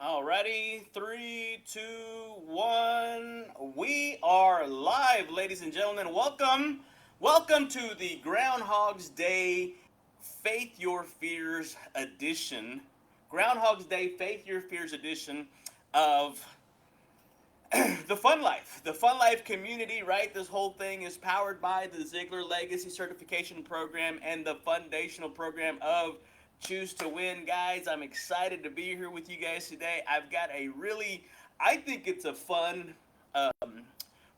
Alrighty, three, two, one. We are live, ladies and gentlemen. Welcome to the Groundhog's Day Faith Your Fears edition. Groundhog's Day Faith Your Fears edition of the Fun Life community, right? This whole thing is powered by the Ziegler Legacy Certification Program and the foundational program of Choose to Win. Guys, I'm excited to be here with you guys today. I've got I think it's a fun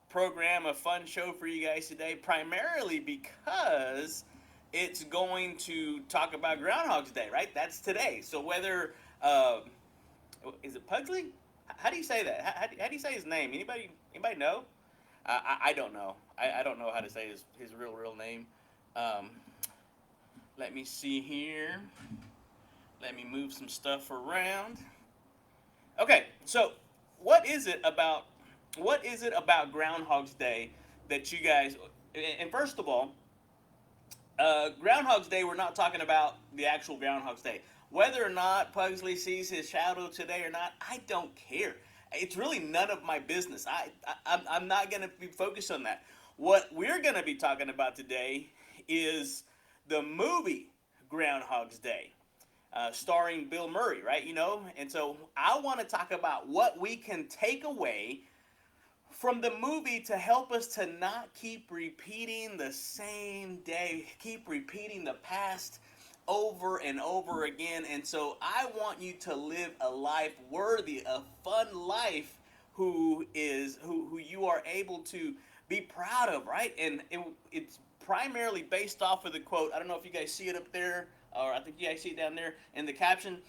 program, a fun show for you guys today, primarily because it's going to talk about Groundhog's Day, right? That's today. So whether is it Pugsley? How do you say that? How do you say his name? Anybody know? I don't know. I don't know how to say his real name. Um, Let me see here. Let me move some stuff around. Okay, so what is it about what is it about Groundhog's Day that you guys? And first of all, Groundhog's Day, we're not talking about the actual Groundhog's Day. Whether or not Pugsley sees his shadow today or not, I don't care. It's really none of my business. I'm not going to be focused on that. What we're going to be talking about today is the movie Groundhog's Day, starring Bill Murray, right? And so I want to talk about what we can take away from the movie to help us to not keep repeating the same day, keep repeating the past over and over again. And so I want you to live a life worthy, a fun life who you are able to be proud of, right? And it's primarily based off of the quote. I don't know if you guys see it up there, or I think you guys see it down there in the caption.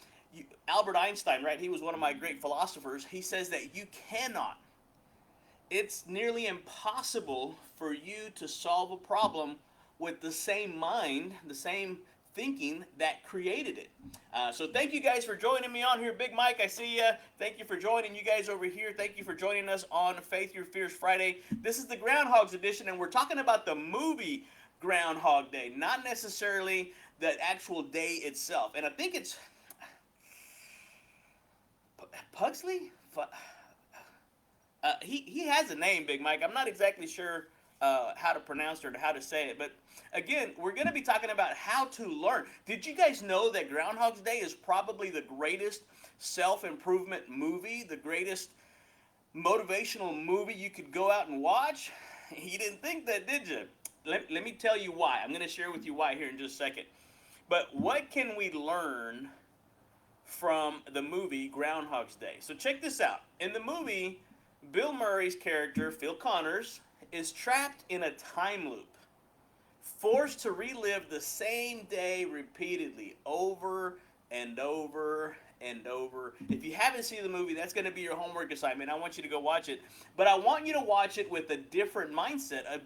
Albert Einstein, right? He was one of my great philosophers. He says that it's nearly impossible for you to solve a problem with the same mind, the same thinking that created it. So thank you guys for joining me on here. Big Mike, I see you. Thank you for joining you guys over here. Thank you for joining us on Faith Your Fears Friday. This is the Groundhogs edition, and we're talking about the movie Groundhog Day, not necessarily the actual day itself. And I think it's Pugsley? He has a name, Big Mike. I'm not exactly sure how to pronounce it or how to say it, but again, we're going to be talking about how to learn. Did you guys know that Groundhog's Day is probably the greatest self-improvement movie, the greatest motivational movie you could go out and watch? You didn't think that, did you? Let me tell you why. I'm going to share with you why here in just a second. But what can we learn from the movie Groundhog's Day? So check this out. In the movie, Bill Murray's character, Phil Connors, is trapped in a time loop, forced to relive the same day repeatedly, over and over and over. If you haven't seen the movie, that's going to be your homework assignment. I want you to go watch it. But I want you to watch it with a different mindset of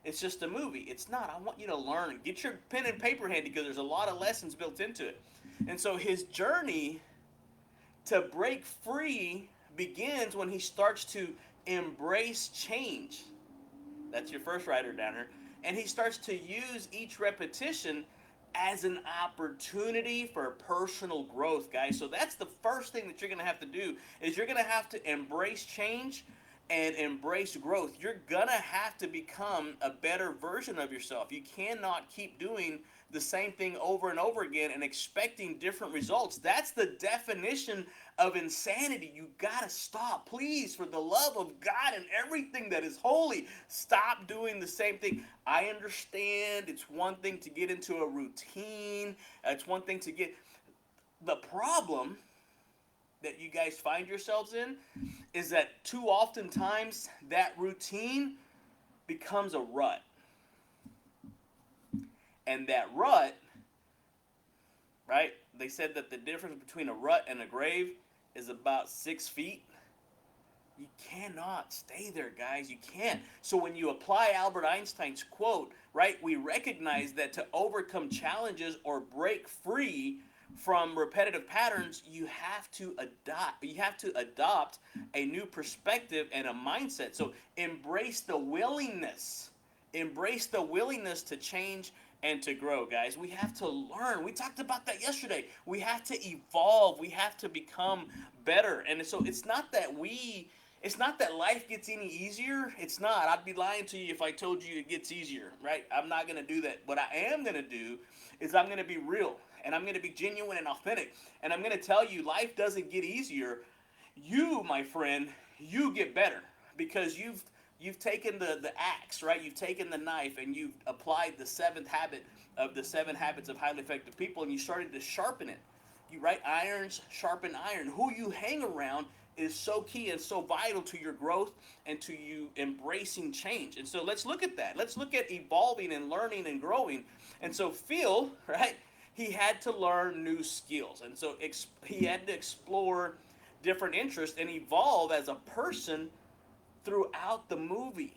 it's just a movie. It's not. I want you to learn. Get your pen and paper handy because there's a lot of lessons built into it. And so his journey to break free begins when he starts to embrace change. That's your first writer down here. And he starts to use each repetition as an opportunity for personal growth, guys. So that's the first thing that you're going to have to do is you're going to have to embrace change and embrace growth. You're going to have to become a better version of yourself. You cannot keep doing the same thing over and over again and expecting different results. That's the definition of insanity. You gotta stop. Please, for the love of God and everything that is holy, stop doing the same thing. I understand it's one thing to get into a routine. It's one thing to get... The problem that you guys find yourselves in is that too oftentimes that routine becomes a rut. And that rut, right? They said that the difference between a rut and a grave is about 6 feet. You cannot stay there, guys. You can't. So when you apply Albert Einstein's quote, right, we recognize that to overcome challenges or break free from repetitive patterns, you have to adopt a new perspective and a mindset. So embrace the willingness to change and to grow, guys. We have to learn. We talked about that yesterday. We have to evolve. We have to become better. And so it's not that life gets any easier. It's not. I'd be lying to you if I told you it gets easier, right? I'm not going to do that. What I am going to do is I'm going to be real and I'm going to be genuine and authentic. And I'm going to tell you life doesn't get easier. You, my friend, you get better because you've taken the axe, right? You've taken the knife and you've applied the seventh habit of the 7 habits of highly effective people, and you started to sharpen it. You right, irons sharpen iron. Who you hang around is so key and so vital to your growth and to you embracing change. And so let's look at that. Let's look at evolving and learning and growing. And so Phil, right, he had to learn new skills, and so he had to explore different interests and evolve as a person throughout the movie.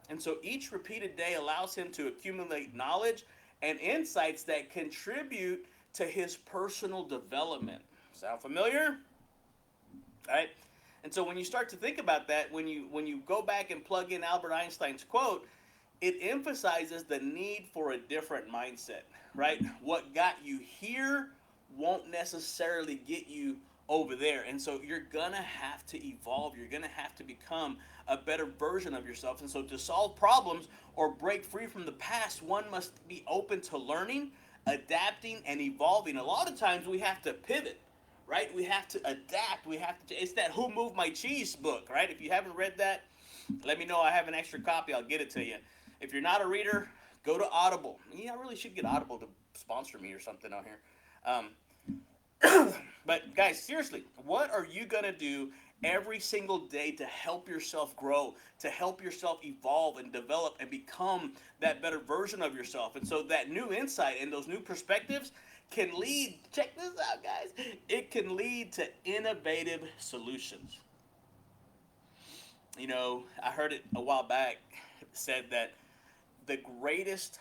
And so each repeated day allows him to accumulate knowledge and insights that contribute to his personal development. Sound familiar? All right? And so when you start to think about that, when you go back and plug in Albert Einstein's quote, it emphasizes the need for a different mindset, right? What got you here won't necessarily get you over there. And so you're going to have to evolve. You're going to have to become a better version of yourself. And so to solve problems or break free from the past, one must be open to learning, adapting, and evolving. A lot of times we have to pivot, right? We have to adapt. It's that Who Moved My Cheese book, right? If you haven't read that, let me know. I have an extra copy. I'll get it to you. If you're not a reader, go to Audible. Yeah, I really should get Audible to sponsor me or something out here. But guys, seriously, what are you going to do every single day to help yourself grow, to help yourself evolve and develop and become that better version of yourself? And so that new insight and those new perspectives can lead, check this out, guys, it can lead to innovative solutions. You know, I heard it a while back said that the greatest,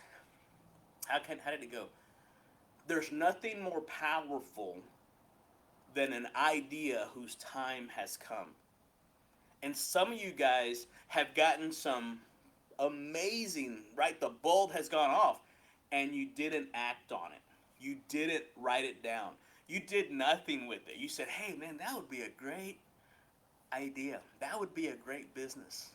how did it go? There's nothing more powerful than an idea whose time has come. And some of you guys have gotten some amazing, right? The bulb has gone off and you didn't act on it. You didn't write it down. You did nothing with it. You said, hey man, that would be a great idea. That would be a great business.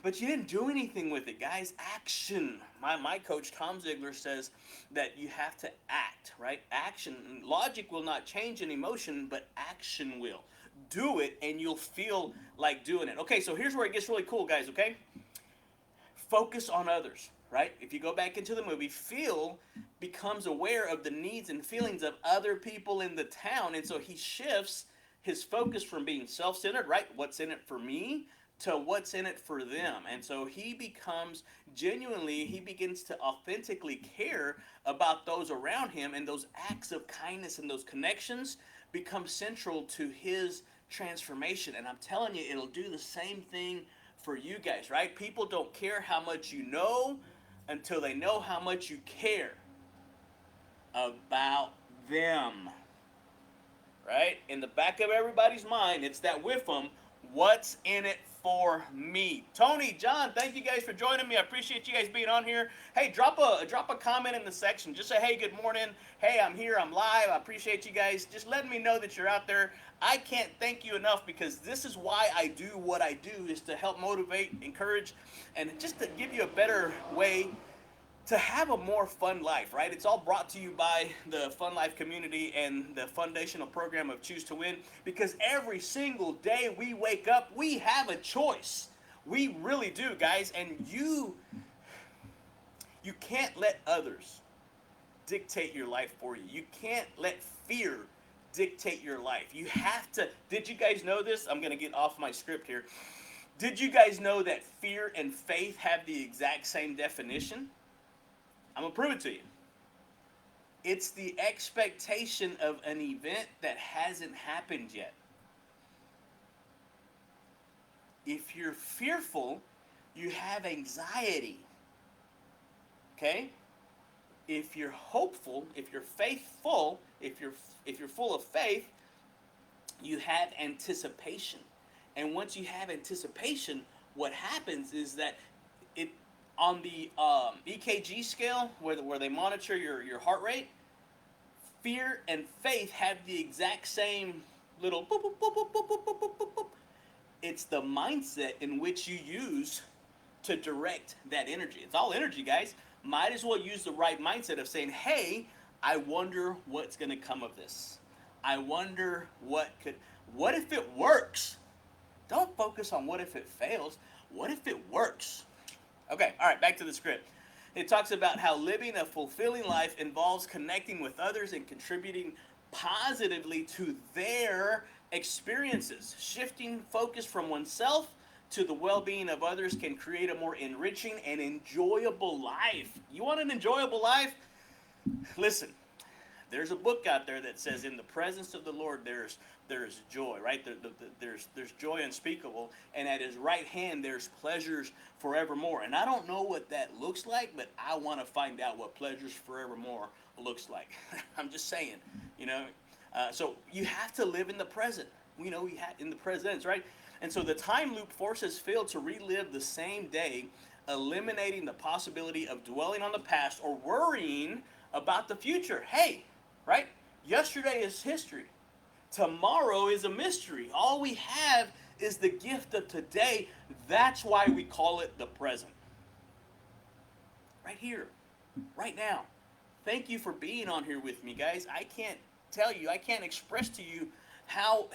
But you didn't do anything with it, guys. Action. My coach, Tom Ziegler, says that you have to act, right? Action. Logic will not change an emotion, but action will. Do it, and you'll feel like doing it. Okay, so here's where it gets really cool, guys, okay? Focus on others, right? If you go back into the movie, Phil becomes aware of the needs and feelings of other people in the town, and so he shifts his focus from being self-centered, right? What's in it for me? To what's in it for them. And so he begins to authentically care about those around him, and those acts of kindness and those connections become central to his transformation. And I'm telling you, it'll do the same thing for you guys, right? People don't care how much you know until they know how much you care about them, right? In the back of everybody's mind, it's that with them, what's in it for me? Tony, John, thank you guys for joining me. I appreciate you guys being on here. Hey, drop a comment in the section. Just say, hey, good morning. Hey, I'm here. I'm live. I appreciate you guys. Just letting me know that you're out there. I can't thank you enough, because this is why I do what I do, is to help motivate, encourage, and just to give you a better way to have a more fun life, right? It's all brought to you by the Fun Life community and the foundational program of Choose to Win, because every single day we wake up, we have a choice. We really do, guys. And you can't let others dictate your life for you. You can't let fear dictate your life. You have to. Did you guys know this? I'm going to get off my script here. Did you guys know that fear and faith have the exact same definition? I'm going to prove it to you. It's the expectation of an event that hasn't happened yet. If you're fearful, you have anxiety. Okay? If you're hopeful, if you're faithful, if you're full of faith, you have anticipation. And once you have anticipation, what happens is that On the EKG scale, where they monitor your heart rate, fear and faith have the exact same little boop, boop, boop, boop, boop, boop, boop, boop, boop. It's the mindset in which you use to direct that energy. It's all energy, guys. Might as well use the right mindset of saying, hey, I wonder what's going to come of this. I wonder what if it works? Don't focus on what if it fails. What if it works? Okay, all right, back to the script. It talks about how living a fulfilling life involves connecting with others and contributing positively to their experiences. Shifting focus from oneself to the well being of others can create a more enriching and enjoyable life. You want an enjoyable life? Listen, there's a book out there that says, "In the presence of the Lord, there's joy." Right? There's joy unspeakable, and at His right hand there's pleasures forevermore. And I don't know what that looks like, but I want to find out what pleasures forevermore looks like. I'm just saying, you know. So you have to live in the present. We know we have in the presence, right? And so the time loop forces Phil to relive the same day, eliminating the possibility of dwelling on the past or worrying about the future. Hey, right? Yesterday is history. Tomorrow is a mystery. All we have is the gift of today. That's why we call it the present. Right here, right now. Thank you for being on here with me, guys. I can't tell you, I can't express to you how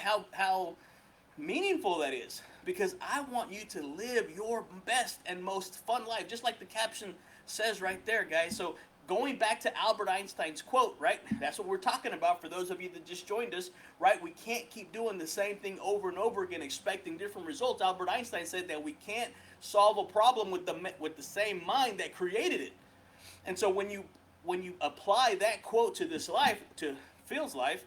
meaningful that is, because I want you to live your best and most fun life, just like the caption says right there, guys. So going back to Albert Einstein's quote, right? That's what we're talking about for those of you that just joined us, right? We can't keep doing the same thing over and over again expecting different results. Albert Einstein said that we can't solve a problem with the same mind that created it. And so when you apply that quote to this life, to Phil's life,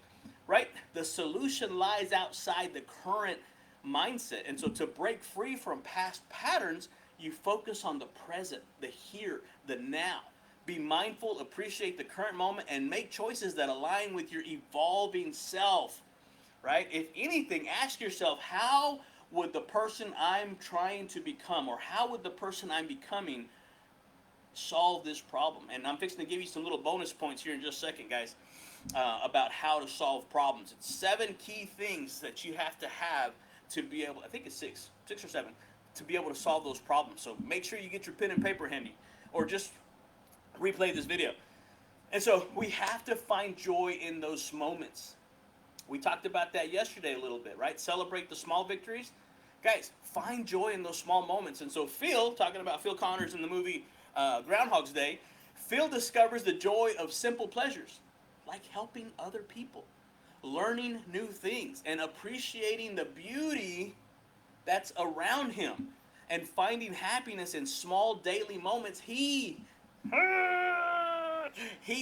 right? The solution lies outside the current mindset. And so to break free from past patterns, you focus on the present, the here, the now. Be mindful, appreciate the current moment, and make choices that align with your evolving self, right? If anything, ask yourself, how would the person I'm trying to become, or how would the person I'm becoming solve this problem? And I'm fixing to give you some little bonus points here in just a second, guys, about how to solve problems. It's 7 key things that you have to have to be able, I think it's six or seven, to be able to solve those problems. So make sure you get your pen and paper handy, or just replay this video. And so we have to find joy in those moments. We talked about that yesterday a little bit, right? Celebrate the small victories. Guys, find joy in those small moments. And so Phil, talking about Phil Connors in the movie Groundhog's Day, Phil discovers the joy of simple pleasures, like helping other people, learning new things, and appreciating the beauty that's around him, and finding happiness in small daily moments. He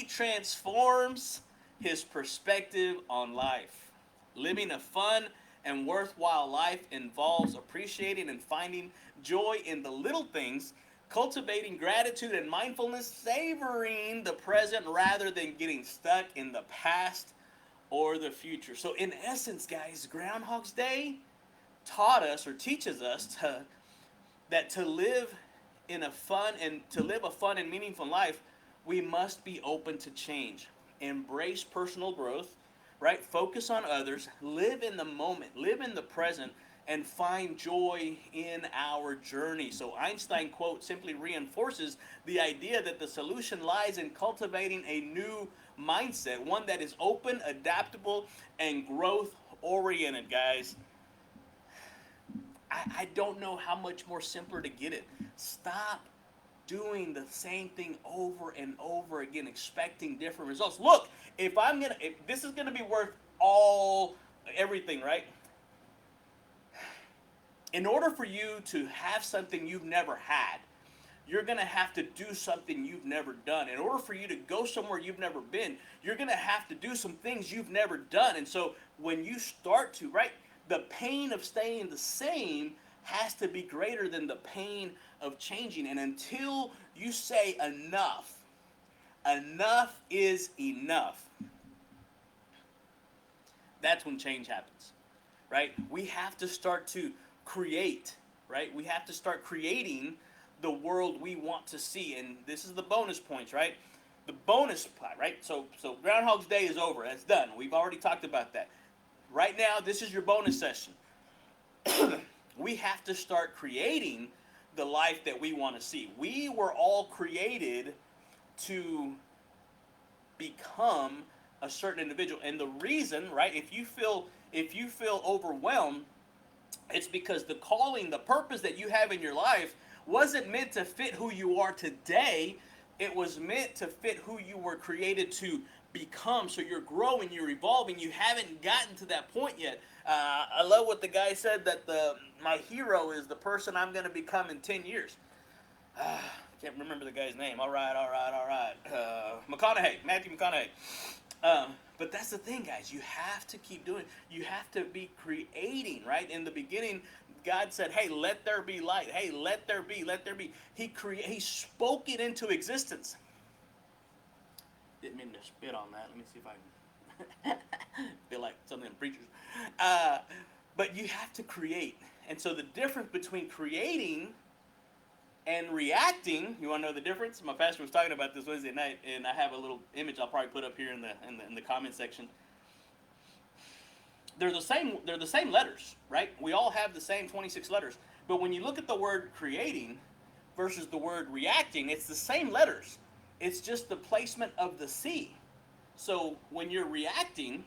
transforms his perspective on life. Living a fun and worthwhile life involves appreciating and finding joy in the little things, cultivating gratitude and mindfulness, savoring the present rather than getting stuck in the past or the future. So in essence, guys, Groundhog's Day taught us, or teaches us, that to live a fun and meaningful life, we must be open to change, embrace personal growth, right? Focus on others, live in the moment, live in the present, and find joy in our journey. So Einstein quote simply reinforces the idea that the solution lies in cultivating a new mindset, one that is open, adaptable, and growth oriented, guys. I don't know how much more simpler to get it. Stop doing the same thing over and over again, expecting different results. Look, if this is gonna be worth everything, right? In order for you to have something you've never had, you're gonna have to do something you've never done. In order for you to go somewhere you've never been, you're gonna have to do some things you've never done. And so when you start to, right, the pain of staying the same has to be greater than the pain of changing. And until you say enough is enough, that's when change happens, right? We have to start to create, right? We have to start creating the world we want to see. And this is the bonus points, right? The bonus part, right? So Groundhog's Day is over. That's done. We've already talked about that. Right now, this is your bonus session. We have to start creating the life that we want to see. We were all created to become a certain individual. And the reason, right, if you feel overwhelmed, it's because the calling, the purpose that you have in your life wasn't meant to fit who you are today. It was meant to fit who you were created to become. So you're growing, you're evolving. You haven't gotten to that point yet. I love what the guy said, that my hero is the person I'm going to become in 10 years. Can't remember the guy's name. All right. McConaughey, Matthew McConaughey. But that's the thing, guys. You have to keep doing. You have to be creating, right? In the beginning, God said, "Hey, let there be light. Hey, let there be. Let there be." He spoke it into existence. Didn't mean to spit on that. Let me see if I can feel like some of them preachers. But you have to create, and so the difference between creating and reacting, you want to know the difference? My pastor was talking about this Wednesday night, and I have a little image I'll probably put up here in the comment section. They're the same letters, right? We all have the same 26 letters. But when you look at the word creating versus the word reacting, it's the same letters. It's just the placement of the C. So when you're reacting,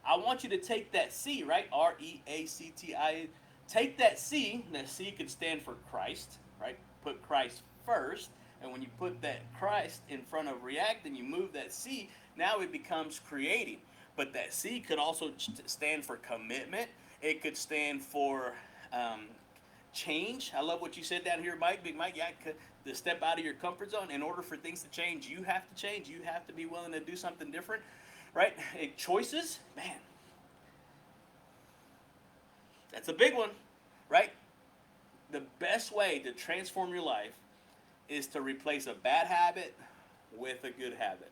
I want you to take that C, right? R-E-A-C-T-I. Take that C. That C could stand for Christ, right? Put Christ first, and when you put that Christ in front of react and you move that C, now it becomes creating. But that C could also stand for commitment. It could stand for change. I love what you said down here, Mike. Big Mike, yeah, to step out of your comfort zone. In order for things to change, you have to change. You have to be willing to do something different, right? Choices, man, that's a big one, right? The best way to transform your life is to replace a bad habit with a good habit.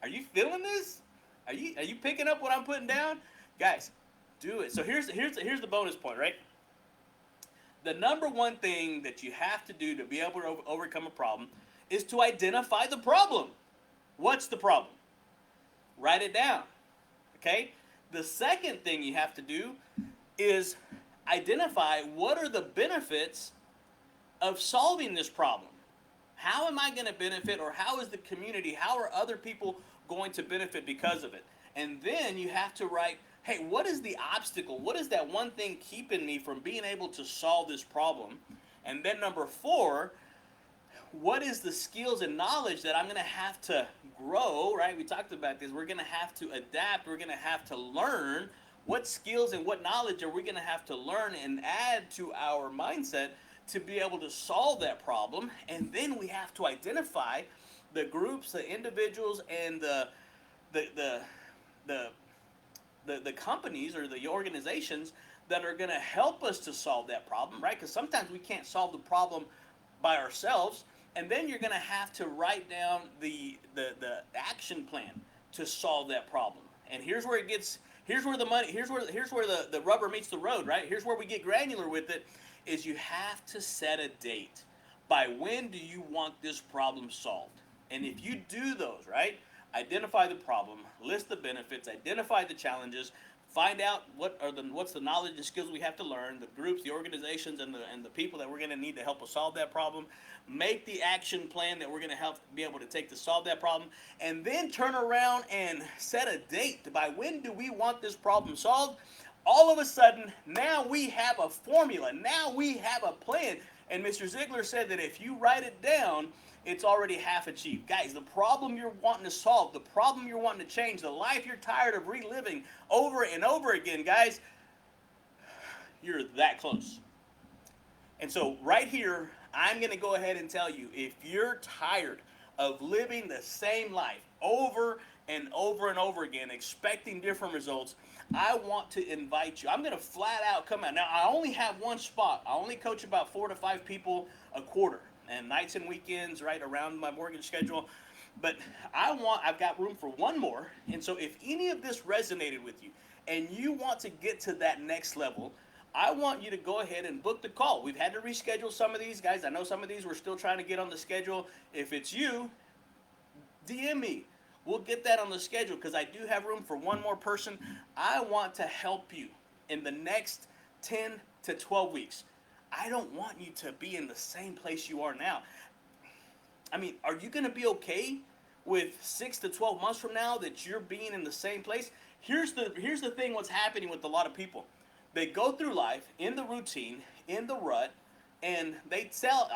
Are you feeling this? Are you picking up what I'm putting down? Guys, do it. So here's the bonus point, right? The number one thing that you have to do to be able to overcome a problem is to identify the problem. What's the problem? Write it down. Okay? The second thing you have to do is identify what are the benefits of solving this problem. How am I going to benefit, or how is the community, how are other people going to benefit because of it? And then you have to write, hey, what is the obstacle? What is that one thing keeping me from being able to solve this problem? And then number 4, what is the skills and knowledge that I'm going to have to grow, right? We talked about this. We're going to have to adapt. We're going to have to learn. What skills and what knowledge are we going to have to learn and add to our mindset to be able to solve that problem? And then we have to identify the groups, the individuals, and the companies or the organizations that are going to help us to solve that problem, right? Because sometimes we can't solve the problem by ourselves. And then you're going to have to write down the action plan to solve that problem. And here's where it gets. Here's where the rubber meets the road, right? Here's where we get granular with it, is you have to set a date. By when do you want this problem solved? And if you do those, right? Identify the problem, list the benefits, identify the challenges, find out what's the knowledge and skills we have to learn, the groups, the organizations, and the people that we're going to need to help us solve that problem. Make the action plan that we're going to help be able to take to solve that problem, and then turn around and set a date. By when do we want this problem solved? All of a sudden, now we have a formula. Now we have a plan. And Mr. Ziegler said that if you write it down, it's already half achieved. Guys, the problem you're wanting to solve, the problem you're wanting to change, the life you're tired of reliving over and over again, guys, you're that close. And so right here, I'm going to go ahead and tell you, if you're tired of living the same life over and over and over again, expecting different results, I want to invite you. I'm going to flat out come out. Now, I only have one spot. I only coach about 4 to 5 people a quarter, and nights and weekends, right, around my mortgage schedule. But I've got room for one more. And so if any of this resonated with you and you want to get to that next level, I want you to go ahead and book the call. We've had to reschedule some of these guys. I know some of these we're still trying to get on the schedule. If it's you, DM me. We'll get that on the schedule because I do have room for one more person. I want to help you in the next 10 to 12 weeks. I don't want you to be in the same place you are now. I mean, are you going to be okay with 6 to 12 months from now that you're being in the same place? Here's the thing what's happening with a lot of people. They go through life in the routine, in the rut, and they sell.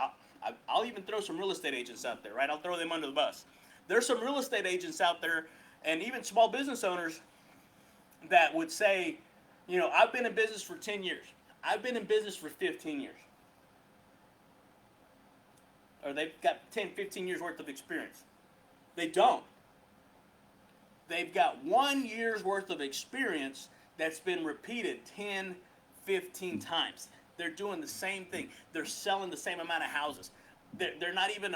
I'll even throw some real estate agents out there, right? I'll throw them under the bus. There's some real estate agents out there and even small business owners that would say, I've been in business for 10 years. I've been in business for 15 years. Or they've got 10, 15 years worth of experience. They don't. They've got 1 year's worth of experience that's been repeated 10, 15 times. They're doing the same thing. They're selling the same amount of houses. They're not even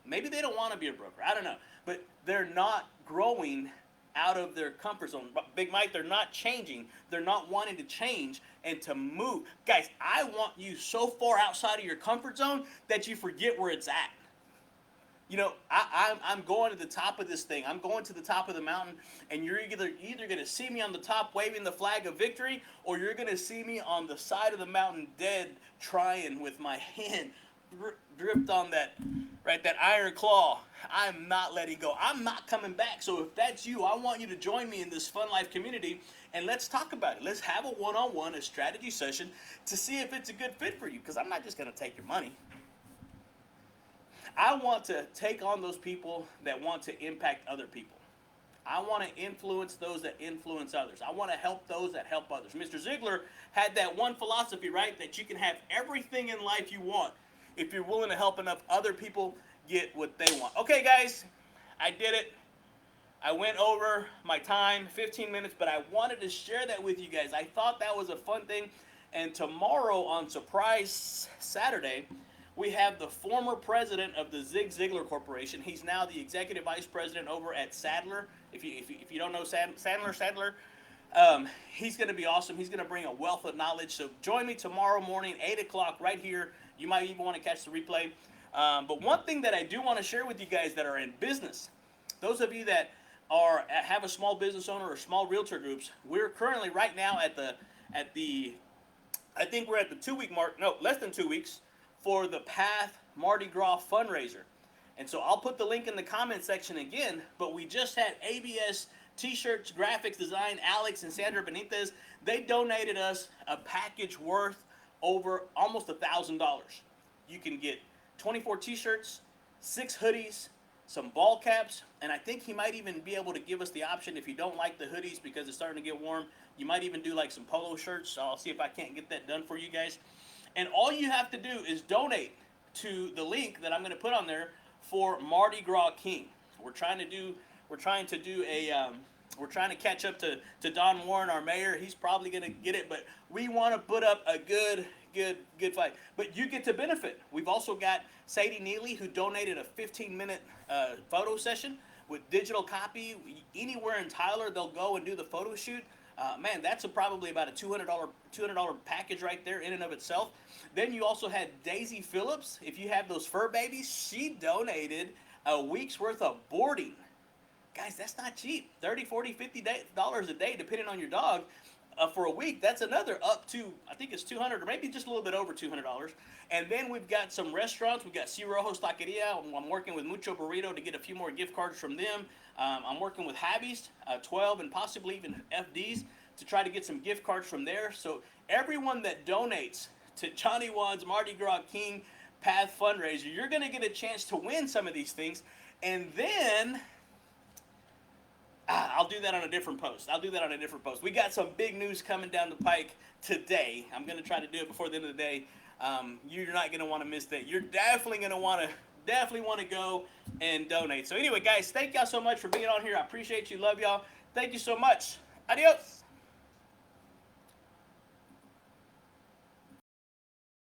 maybe they don't want to be a broker. I don't know. But they're not growing out of their comfort zone. Big Mike, they're not changing. They're not wanting to change and to move. Guys, I want you so far outside of your comfort zone that you forget where it's at. I'm going to the top of this thing. I'm going to the top of the mountain, and you're either going to see me on the top waving the flag of victory, or you're going to see me on the side of the mountain dead, trying with my hand gripped on that iron claw. I'm not letting go. I'm not coming back. So if that's you, I want you to join me in this Fun Life community, and let's talk about it. Let's have a one-on-one, a strategy session to see if it's a good fit for you, because I'm not just going to take your money. I want to take on those people that want to impact other people. I want to influence those that influence others. I want to help those that help others. Mr. Ziegler had that one philosophy, right? That you can have everything in life you want if you're willing to help enough other people get what they want. Okay, guys, I did it. I went over my time, 15 minutes, but I wanted to share that with you guys. I thought that was a fun thing. And tomorrow on Surprise Saturday, we have the former president of the Zig Ziglar Corporation. He's now the executive vice president over at Sadler. If you don't know Sadler, he's going to be awesome. He's going to bring a wealth of knowledge. So join me tomorrow morning, 8 o'clock, right here. You might even want to catch the replay. But one thing that I do want to share with you guys that are in business, those of you that have a small business owner or small realtor groups, we're currently right now at the I think we're at the 2 week mark. No, less than 2 weeks. For the Path Mardi Gras fundraiser. And so I'll put the link in the comment section again, but we just had ABS T-shirts, graphics design, Alex and Sandra Benitez. They donated us a package worth over almost $1,000. You can get 24 T-shirts, 6 hoodies, some ball caps, and I think he might even be able to give us the option if you don't like the hoodies because it's starting to get warm. You might even do like some polo shirts. So I'll see if I can't get that done for you guys. And all you have to do is donate to the link that I'm going to put on there for Mardi Gras King. We're trying to catch up to Don Warren, our mayor. He's probably going to get it, but we want to put up a good fight. But you get to benefit. We've also got Sadie Neely, who donated a 15-minute photo session with digital copy. Anywhere in Tyler, they'll go and do the photo shoot. Man, that's probably about a $200 package right there in and of itself. Then you also had Daisy Phillips. If you have those fur babies, she donated a week's worth of boarding. Guys, that's not cheap. $30, $40, $50 a day, depending on your dog. For a week, that's another up to, I think it's $200 or maybe just a little bit over $200. And then we've got some restaurants. We've got Si Rojo's Taqueria. I'm working with Mucho Burrito to get a few more gift cards from them. I'm working with Javi's, 12 and possibly even FD's to try to get some gift cards from there. So everyone that donates to Johnny Wan's Mardi Gras King Path fundraiser, you're going to get a chance to win some of these things. And then I'll do that on a different post. We got some big news coming down the pike today. I'm going to try to do it before the end of the day. You're not going to want to miss that. You're definitely going to want to go and donate. So anyway, guys, thank y'all so much for being on here. I appreciate you. Love y'all. Thank you so much. Adios.